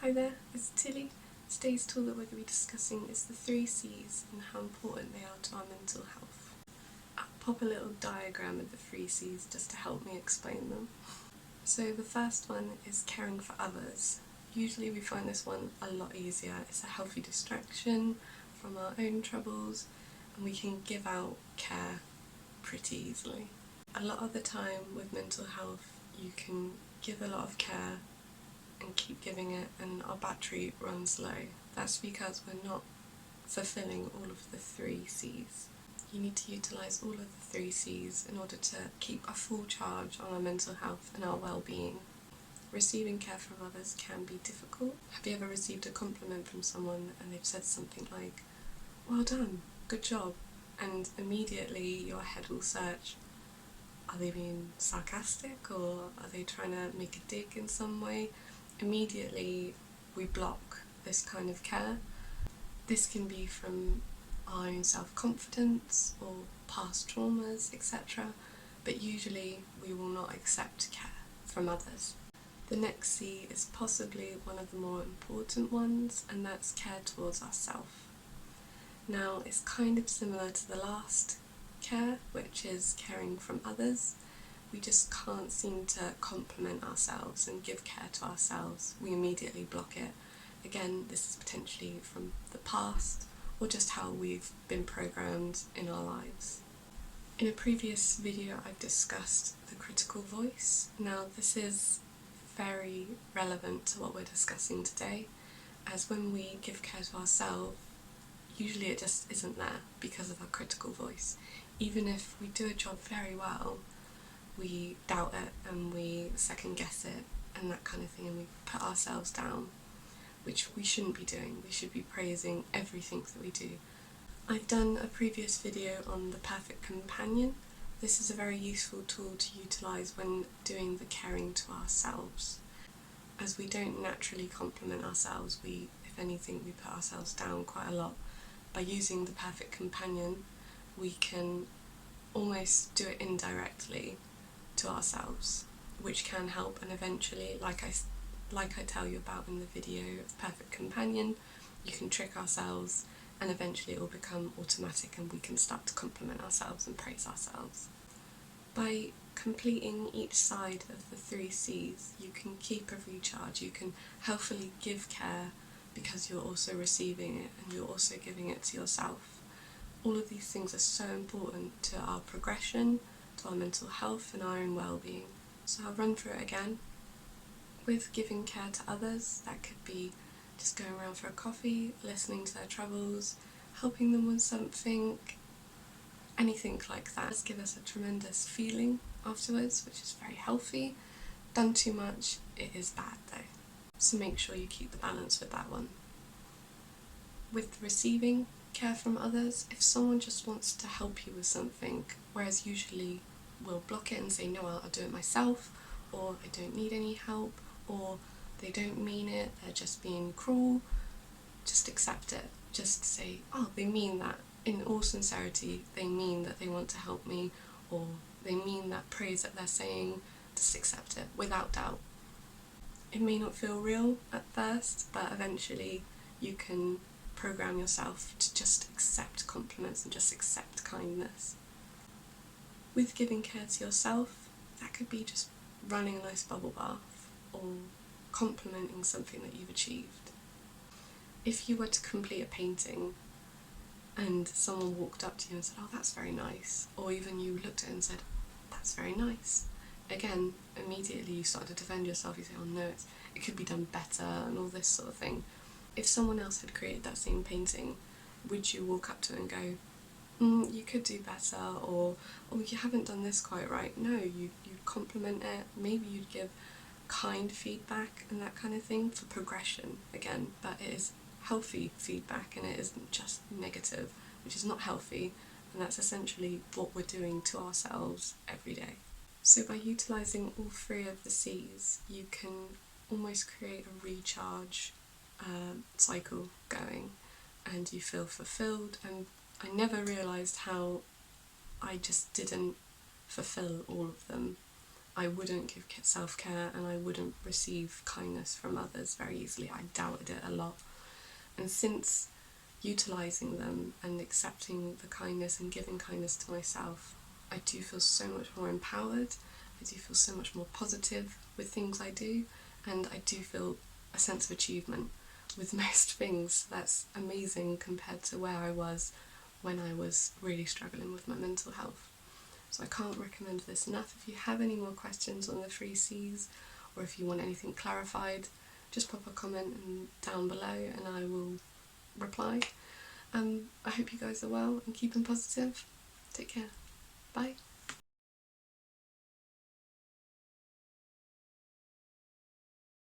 Hi there, it's Tilly. Today's tool that we're going to be discussing is the 3 C's and how important they are to our mental health. I'll pop a little diagram of the 3 C's just to help me explain them. So the first one is caring for others. Usually we find this one a lot easier. It's a healthy distraction from our own troubles and we can give out care pretty easily. A lot of the time with mental health you can give a lot of care and keep giving it and our battery runs low. That's because we're not fulfilling all of the 3 C's. You need to utilise all of the 3 C's in order to keep a full charge on our mental health and our well-being. Receiving care from others can be difficult. Have you ever received a compliment from someone and they've said something like, "Well done, good job," and immediately your head will search, are they being sarcastic or are they trying to make a dig in some way? Immediately we block this kind of care. This can be from our own self-confidence or past traumas, etc. But usually we will not accept care from others. The next C is possibly one of the more important ones, and that's care towards ourselves. Now it's kind of similar to the last care, which is caring from others. We just can't seem to compliment ourselves and give care to ourselves. We immediately block it. Again, this is potentially from the past or just how we've been programmed in our lives. In a previous video I've discussed the critical voice. Now this is very relevant to what we're discussing today, as when we give care to ourselves, usually it just isn't there because of our critical voice. Even if we do a job very well, we doubt it and we second guess it and that kind of thing, and we put ourselves down, which we shouldn't be doing. We should be praising everything that we do. I've done a previous video on the perfect companion. This is a very useful tool to utilise when doing the caring to ourselves. As we don't naturally compliment ourselves, if anything, we put ourselves down quite a lot. By using the perfect companion, we can almost do it indirectly to ourselves, which can help, and eventually, like I tell you about in the video of Perfect Companion, you can trick ourselves and eventually it will become automatic and we can start to compliment ourselves and praise ourselves. By completing each side of the 3 C's, you can keep a recharge, you can healthily give care because you're also receiving it and you're also giving it to yourself. All of these things are so important to our progression, to our mental health and our own well-being. So I'll run through it again. With giving care to others, that could be just going around for a coffee, listening to their troubles, helping them with something, anything like that. Just give us a tremendous feeling afterwards, which is very healthy. Done too much, it is bad though. So make sure you keep the balance with that one. With receiving care from others, if someone just wants to help you with something, whereas usually we'll block it and say, no, I'll do it myself, or I don't need any help, or they don't mean it, they're just being cruel, just accept it. Just say, oh, they mean that. In all sincerity, they mean that they want to help me, or they mean that praise that they're saying. Just accept it without doubt. It may not feel real at first, but eventually you can program yourself to just accept compliments and just accept kindness. With giving care to yourself, that could be just running a nice bubble bath or complimenting something that you've achieved. If you were to complete a painting and someone walked up to you and said, oh, that's very nice, or even you looked at it and said, that's very nice, again, immediately you start to defend yourself. You say, oh no, it could be done better and all this sort of thing. If someone else had created that same painting, would you walk up to it and go, you could do better, or oh, you haven't done this quite right? No, you'd compliment it, maybe you'd give kind feedback and that kind of thing for progression again, but it is healthy feedback and it isn't just negative, which is not healthy, and that's essentially what we're doing to ourselves every day. So by utilising all 3 of the C's, you can almost create a recharge cycle going and you feel fulfilled. And I never realised how I just didn't fulfill all of them. I wouldn't give self-care and I wouldn't receive kindness from others very easily. I doubted it a lot. And since utilising them and accepting the kindness and giving kindness to myself, I do feel so much more empowered. I do feel so much more positive with things I do, and I do feel a sense of achievement with most things. That's amazing compared to where I was when I was really struggling with my mental health. So I can't recommend this enough. If you have any more questions on the 3Cs, or if you want anything clarified, just pop a comment down below and I will reply. I hope you guys are well and keeping positive. Take care. Bye.